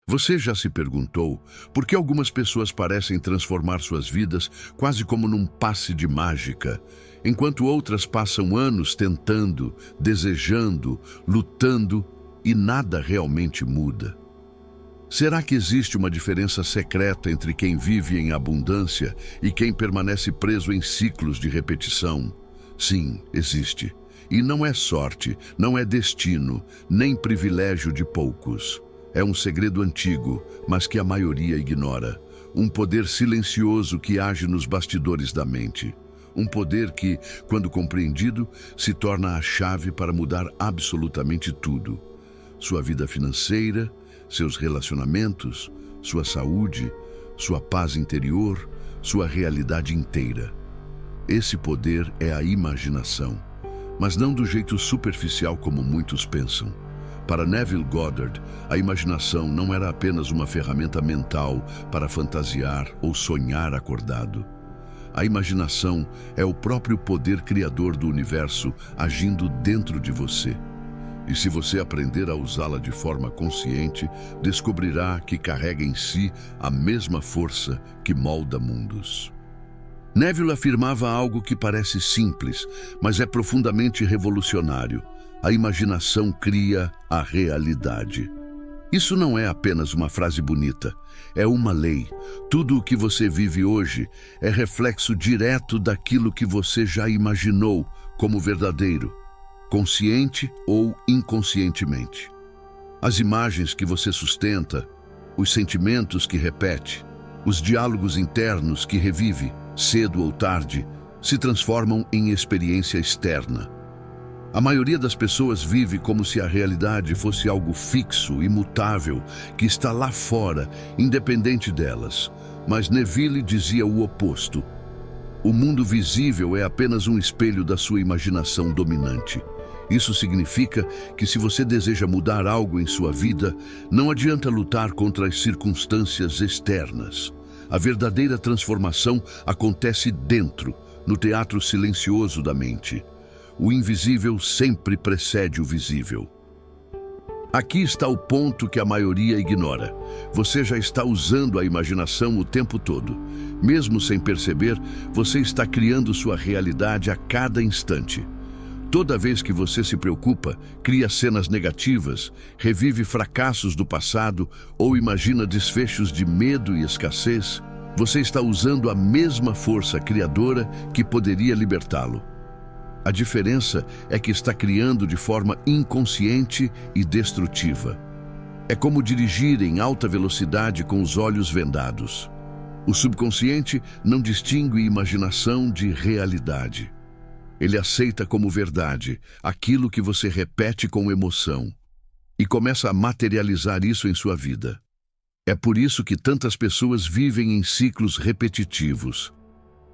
Você já se perguntou por que algumas pessoas parecem transformar suas vidas quase como num passe de mágica, enquanto outras passam anos tentando, desejando, lutando e nada realmente muda? Será que existe uma diferença secreta entre quem vive em abundância e quem permanece preso em ciclos de repetição? Sim, existe. E não é sorte, não é destino, nem privilégio de poucos. É um segredo antigo, mas que a maioria ignora. Um poder silencioso que age nos bastidores da mente. Um poder que, quando compreendido, se torna a chave para mudar absolutamente tudo. Sua vida financeira, seus relacionamentos, sua saúde, sua paz interior, sua realidade inteira. Esse poder é a imaginação, mas não do jeito superficial como muitos pensam. Para Neville Goddard, a imaginação não era apenas uma ferramenta mental para fantasiar ou sonhar acordado. A imaginação é o próprio poder criador do universo agindo dentro de você. E se você aprender a usá-la de forma consciente, descobrirá que carrega em si a mesma força que molda mundos. Neville afirmava algo que parece simples, mas é profundamente revolucionário. A imaginação cria a realidade. Isso não é apenas uma frase bonita, é uma lei. Tudo o que você vive hoje é reflexo direto daquilo que você já imaginou como verdadeiro, consciente ou inconscientemente. As imagens que você sustenta, os sentimentos que repete, os diálogos internos que revive, cedo ou tarde, se transformam em experiência externa. A maioria das pessoas vive como se a realidade fosse algo fixo, imutável, que está lá fora, independente delas. Mas Neville dizia o oposto. O mundo visível é apenas um espelho da sua imaginação dominante. Isso significa que se você deseja mudar algo em sua vida, não adianta lutar contra as circunstâncias externas. A verdadeira transformação acontece dentro, no teatro silencioso da mente. O invisível sempre precede o visível. Aqui está o ponto que a maioria ignora. Você já está usando a imaginação o tempo todo. Mesmo sem perceber, você está criando sua realidade a cada instante. Toda vez que você se preocupa, cria cenas negativas, revive fracassos do passado ou imagina desfechos de medo e escassez, você está usando a mesma força criadora que poderia libertá-lo. A diferença é que está criando de forma inconsciente e destrutiva. É como dirigir em alta velocidade com os olhos vendados. O subconsciente não distingue imaginação de realidade. Ele aceita como verdade aquilo que você repete com emoção e começa a materializar isso em sua vida. É por isso que tantas pessoas vivem em ciclos repetitivos.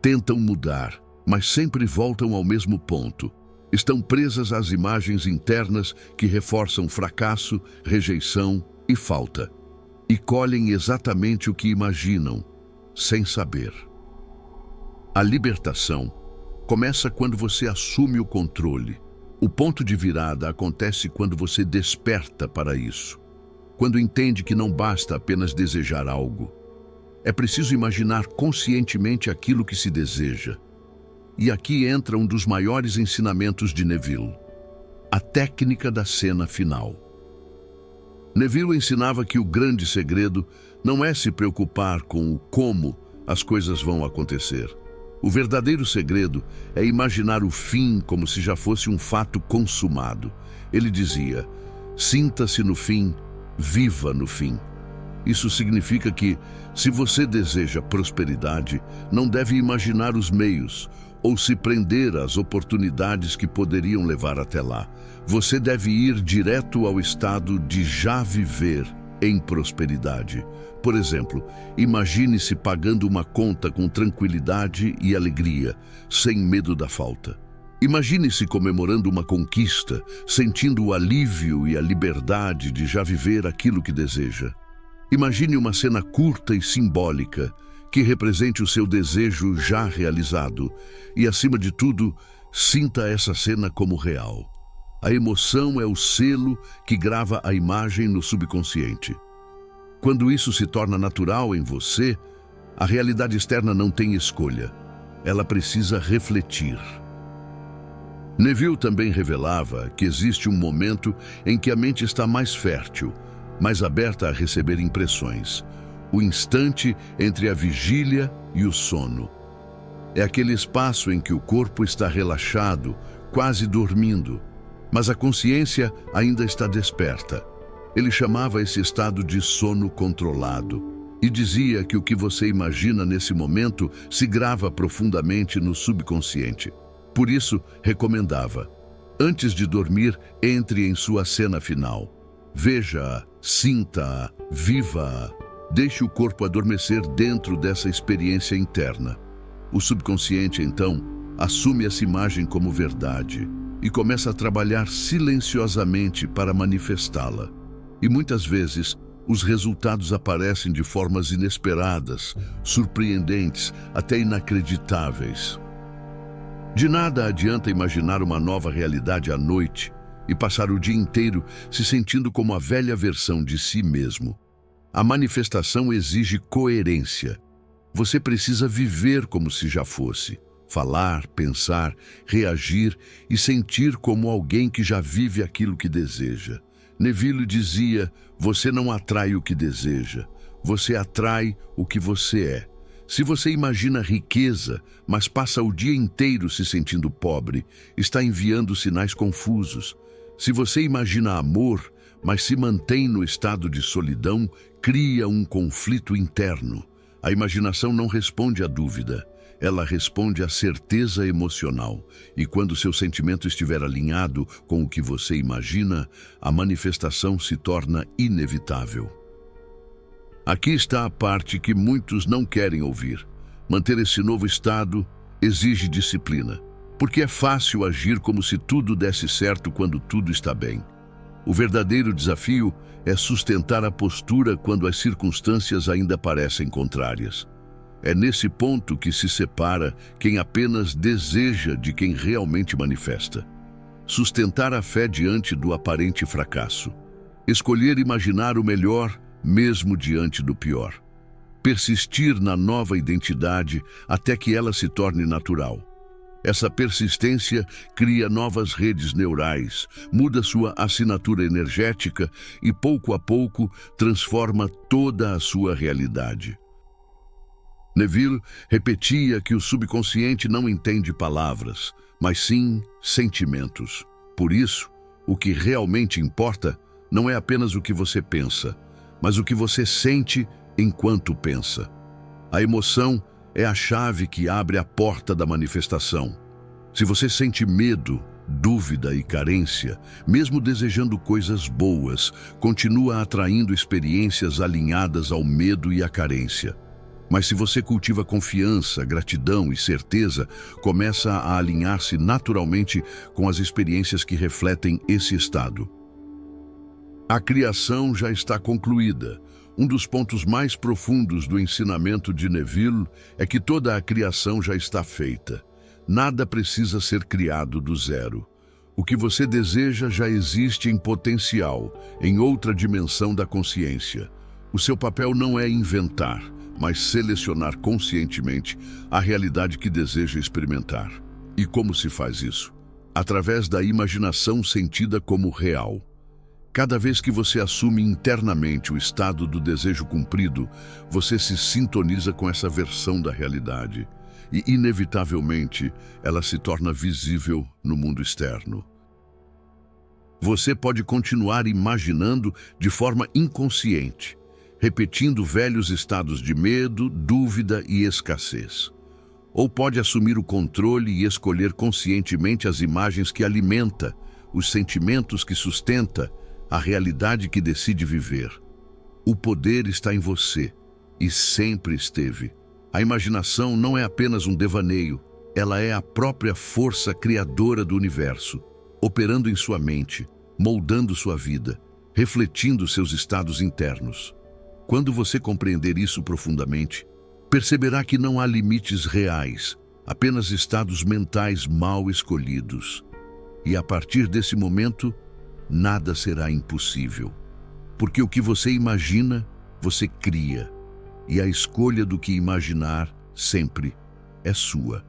Tentam mudar, mas sempre voltam ao mesmo ponto. Estão presas às imagens internas que reforçam fracasso, rejeição e falta. E colhem exatamente o que imaginam, sem saber. A libertação começa quando você assume o controle. O ponto de virada acontece quando você desperta para isso. Quando entende que não basta apenas desejar algo. É preciso imaginar conscientemente aquilo que se deseja. E aqui entra um dos maiores ensinamentos de Neville: a técnica da cena final. Neville ensinava que o grande segredo não é se preocupar com o como as coisas vão acontecer. O verdadeiro segredo é imaginar o fim como se já fosse um fato consumado. Ele dizia: sinta-se no fim, viva no fim. Isso significa que, se você deseja prosperidade, não deve imaginar os meios ou se prender às oportunidades que poderiam levar até lá. Você deve ir direto ao estado de já viver em prosperidade. Por exemplo, imagine-se pagando uma conta com tranquilidade e alegria, sem medo da falta. Imagine-se comemorando uma conquista, sentindo o alívio e a liberdade de já viver aquilo que deseja. Imagine uma cena curta e simbólica, que represente o seu desejo já realizado e, acima de tudo, sinta essa cena como real. A emoção é o selo que grava a imagem no subconsciente. Quando isso se torna natural em você, a realidade externa não tem escolha. Ela precisa refletir. Neville também revelava que existe um momento em que a mente está mais fértil, mais aberta a receber impressões. O instante entre a vigília e o sono. É aquele espaço em que o corpo está relaxado, quase dormindo, mas a consciência ainda está desperta. Ele chamava esse estado de sono controlado e dizia que o que você imagina nesse momento se grava profundamente no subconsciente. Por isso, recomendava: antes de dormir, entre em sua cena final. Veja-a, sinta-a, viva-a. Deixe o corpo adormecer dentro dessa experiência interna. O subconsciente, então, assume essa imagem como verdade e começa a trabalhar silenciosamente para manifestá-la. E muitas vezes, os resultados aparecem de formas inesperadas, surpreendentes, até inacreditáveis. De nada adianta imaginar uma nova realidade à noite e passar o dia inteiro se sentindo como a velha versão de si mesmo. A manifestação exige coerência. Você precisa viver como se já fosse, falar, pensar, reagir e sentir como alguém que já vive aquilo que deseja. Neville dizia: você não atrai o que deseja, você atrai o que você é. Se você imagina riqueza, mas passa o dia inteiro se sentindo pobre, está enviando sinais confusos. Se você imagina amor, mas se mantém no estado de solidão, cria um conflito interno. A imaginação não responde à dúvida, ela responde à certeza emocional. E quando seu sentimento estiver alinhado com o que você imagina, a manifestação se torna inevitável. Aqui está a parte que muitos não querem ouvir. Manter esse novo estado exige disciplina, porque é fácil agir como se tudo desse certo quando tudo está bem. O verdadeiro desafio é sustentar a postura quando as circunstâncias ainda parecem contrárias. É nesse ponto que se separa quem apenas deseja de quem realmente manifesta. Sustentar a fé diante do aparente fracasso. Escolher imaginar o melhor, mesmo diante do pior. Persistir na nova identidade até que ela se torne natural. Essa persistência cria novas redes neurais, muda sua assinatura energética e, pouco a pouco, transforma toda a sua realidade. Neville repetia que o subconsciente não entende palavras, mas sim sentimentos. Por isso, o que realmente importa não é apenas o que você pensa, mas o que você sente enquanto pensa. A emoção é a chave que abre a porta da manifestação. Se você sente medo, dúvida e carência, mesmo desejando coisas boas, continua atraindo experiências alinhadas ao medo e à carência. Mas se você cultiva confiança, gratidão e certeza, começa a alinhar-se naturalmente com as experiências que refletem esse estado. A criação já está concluída. Um dos pontos mais profundos do ensinamento de Neville é que toda a criação já está feita. Nada precisa ser criado do zero. O que você deseja já existe em potencial, em outra dimensão da consciência. O seu papel não é inventar, mas selecionar conscientemente a realidade que deseja experimentar. E como se faz isso? Através da imaginação sentida como real. Cada vez que você assume internamente o estado do desejo cumprido, você se sintoniza com essa versão da realidade e, inevitavelmente, ela se torna visível no mundo externo. Você pode continuar imaginando de forma inconsciente, repetindo velhos estados de medo, dúvida e escassez. Ou pode assumir o controle e escolher conscientemente as imagens que alimenta, os sentimentos que sustenta, a realidade que decide viver. O poder está em você e sempre esteve. A imaginação não é apenas um devaneio, ela é a própria força criadora do universo, operando em sua mente, moldando sua vida, refletindo seus estados internos. Quando você compreender isso profundamente, perceberá que não há limites reais, apenas estados mentais mal escolhidos. E a partir desse momento, nada será impossível. Porque o que você imagina você cria, e a escolha do que imaginar sempre é sua.